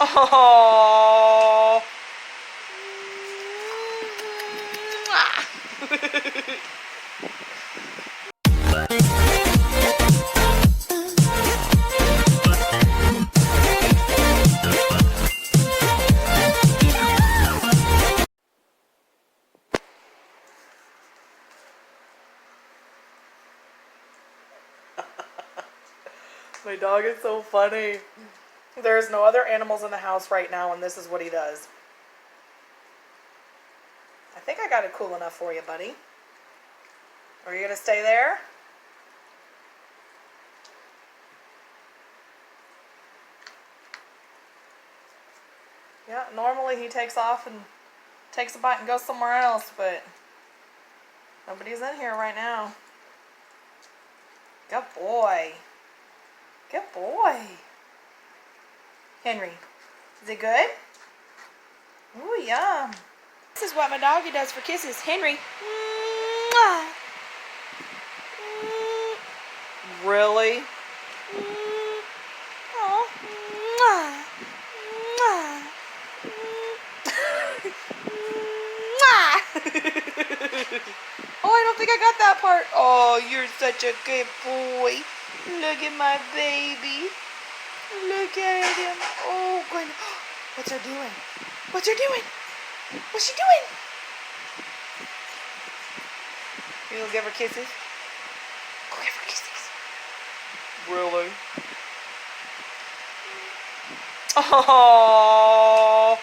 Oh. My dog is so funny. There's no other animals in the house right now, and this is what he does. I think I got it cool enough for you, buddy. Are you going to stay there? Yeah, normally he takes off and takes a bite and goes somewhere else, but nobody's in here right now. Good boy. Good boy. Henry, is it good? Ooh, yum. This is what my doggy does for kisses. Henry. Mwah. Really? Oh. Mwah. Mwah. Oh, I don't think I got that part. Oh, you're such a good boy. Look at my baby. Look at him. Oh, goodness. What's her doing? What's her doing? What's she doing? You gonna give her kisses? Go give her kisses. Really? Oh.